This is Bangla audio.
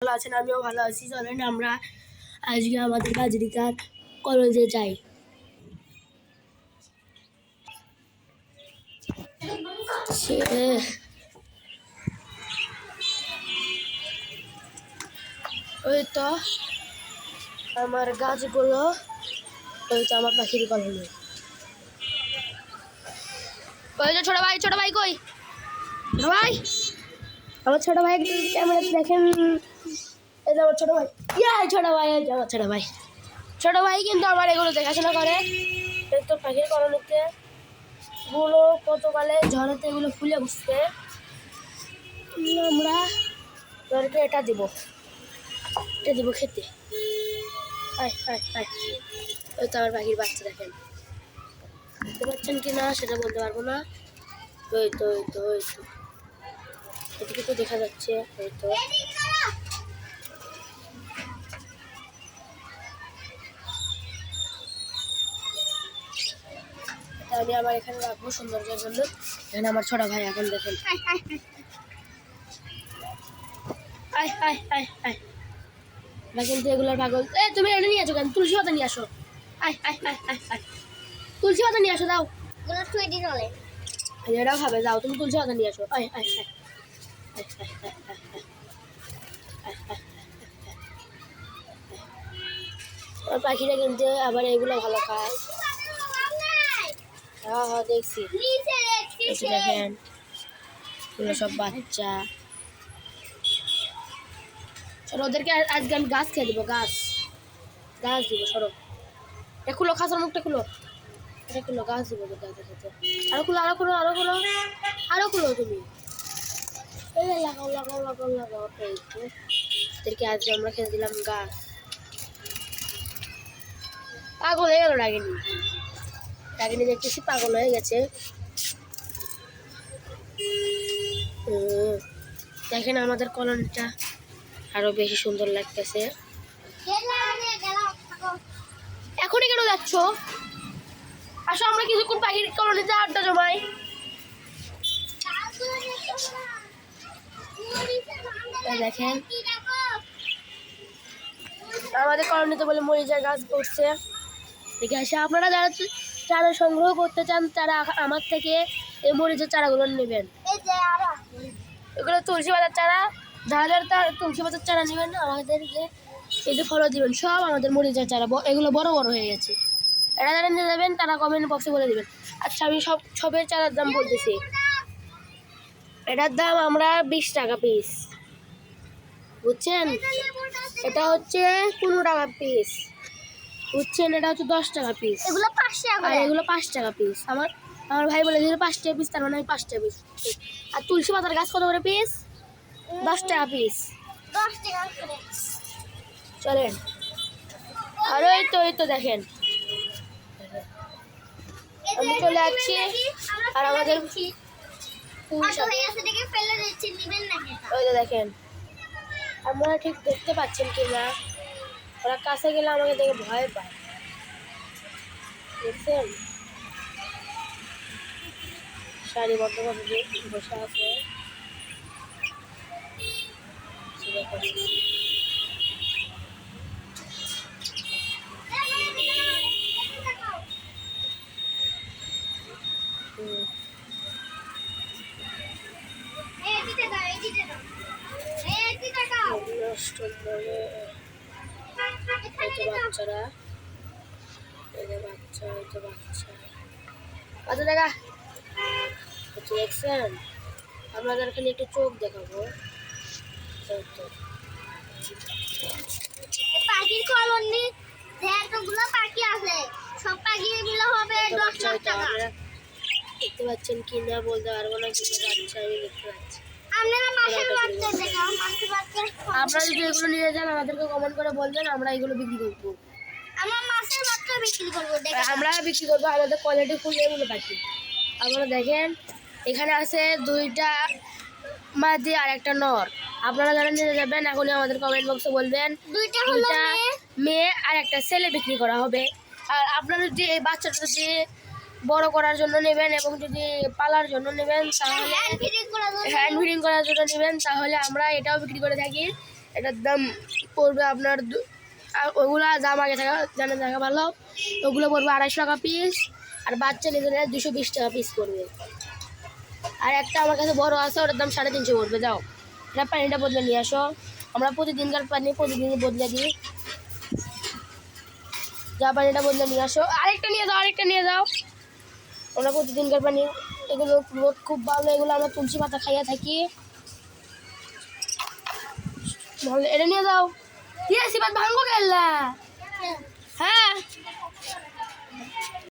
ভালো আছেন, আমিও ভালো আছি। চলেন আমরা আজকে আমাদের বাজরিকার কলেজে যাই। ওই তো আমার গাছগুলো, ওই তো আমার পাখির কলোনি। ওই তো ছোট ভাই কই? ভাই, আমার ছোট ভাই ক্যামেরা দেখেন। এই যে আমার ছোট ভাই, ছোট ভাই কিন্তু আমার এগুলো দেখাশোনা করে। এই তো পাখির কলোনিতে গুলো কতকালে ঝড়েতে এগুলো ফুলে বসছে। আমরা ওদেরকে এটা দিব খেতে। ওই তো আমার পাখির বাচ্চা দেখেন, দেখতে পাচ্ছেন কি না সেটা বলতে পারবো না। ওই তো এদিকে তো দেখা যাচ্ছে। ওই তো আমি আমার এখানে রাখবো সৌন্দর্যের জন্য। এখানে আমার ছোট ভাই এখন দেখেন। কিন্তু এগুলোর পাগল। তুমি এটা নিয়ে আসো কেন? তুলসী পাতা নিয়ে আসো। তুলসী পাতা নিয়ে আসো, দাও। এটাও খাবে, যাও তুমি তুলসী পাতা নিয়ে আসো। পাখিরা কিন্তু আবার এগুলো ভালো খায়। হ্যাঁ দেখছি, দেখেন এগুলো সব বাচ্চা। সরো, ওদেরকে আজকে আমি গাছ খেয়ে দেবো। গাছ দিব। সরো, খুলো, খাঁচার মুখটা খুলো। এটা খুলো, গাছ দিব গাছের সাথে। আরো খুলো তুমি। লাগাও। ওদেরকে আজকে আমরা খেতে দিলাম গাছ। পাগল হয়ে গেল রাগিনী দেখতেছি পাগল হয়ে গেছে। দেখেন আমাদের কলোনিটা আরো বেশি সুন্দর লাগতেছে। এখনই কেন যাচ্ছ? আসো, আমরা কিছুক্ষণ পাখির কলোনিতে আড্ডা জমাই। দেখেন আমাদের কলোনিতে বলে মরিচের গাছ করছে। দেখে আসে, আপনারা যারা চারা সংগ্রহ করতে চান তারা আমার থেকে এই মরিচের চারাগুলো নেবেন। এগুলো তুলসী পাতার চারা। যারা তুলসী পাতার চারা নেবেন আমাদেরকে এতে ফলো দিবেন। সব আমাদের মরিচের চারা, এগুলো বড় বড় হয়ে গেছে। এরা যারা নিয়ে যাবেন তারা কমেন্ট বক্সে বলে দেবেন। আচ্ছা, আমি সবের চারার দাম বলতেছি। এটার দাম আমরা 20 টাকা পিস, বুঝছেন? এটা হচ্ছে 15 টাকা পিস, বুঝছেন? এটা হচ্ছে 10 টাকা পিস। এগুলো 5 টাকা পিস। আমার ভাই বলে দিল 5 টাকা পিস, তার মানে 5 টাকা পিস। আর তুলসী পাতার গাছ কত করে পিস? 10 টাকা পিস। চলেন। আর ওই তো দেখেন আমি চলে যাচ্ছি। আর আমাদের ওই তো দেখেন, আপনারা ঠিক দেখতে পাচ্ছেন কি না? ওরা কাছে গেলে আমাকে দেখে ভয় পায়, দেখছেন? সারিবদ্ধ ভাবে বসে আছে। বাচ্চারা, বাচ্চা দেখা দেখছেন? আপনাদের খালি একটু চোখ দেখাবো। পাখির কলোনি যতগুলো পাখি আছে সব পাখিগুলো হবে 10 লাখ টাকা। দেখতে পাচ্ছেন কি না বলতে পারবো না, কিন্তু বাচ্চা আমি দেখতে পাচ্ছি। আপনারা যদি এগুলো নিয়ে যান আমাদেরকে কমেন্ট করে বলবেন, আমরা এগুলো বিক্রি করবো। আমরা বিক্রি করবো আমাদের কোয়ালিটি ফুল এগুলো পাখি। আপনারা দেখেন এখানে আছে 2টা মাদি আর একটা নর। আপনারা যারা নিয়ে যাবেন এখনই আমাদের কমেন্ট বক্সে বলবেন। 2টা মেয়ে আর একটা ছেলে বিক্রি করা হবে। আর আপনারা যদি এই বাচ্চাটা যদি বড় করার জন্য নেবেন এবং যদি পালার জন্য নেবেন, তাহলে হ্যান্ড ফিডিং করার জন্য নেবেন, তাহলে আমরা এটাও বিক্রি করে থাকি। এটার দাম পড়বে আপনার ওগুলা দাম আগে থাকা জানা থাকা ভালো, ওগুলো পড়বে 250 টাকা পিস, আর বাচ্চা নিতে নিলে 220 টাকা পিস পড়বে। আর একটা আমার কাছে বড় আছে, ওটার দাম 350 পড়বে। যাও এটা পানিটা বদলে নিয়ে আসো, আমরা প্রতিদিনকার পানি প্রতিদিনই বদলে দিই। যা পানিটা বদলে নিয়ে আসো, আরেকটা নিয়ে যাও, আরেকটা নিয়ে যাও। আমরা প্রতিদিনকার পানি, এগুলো খুব ভালো, এগুলো আমরা তুলসী পাতা খাইয়া থাকি। এটা নিয়ে যাও। দিয়েছি বাদ ভাঙ্গো গেলা। হ্যাঁ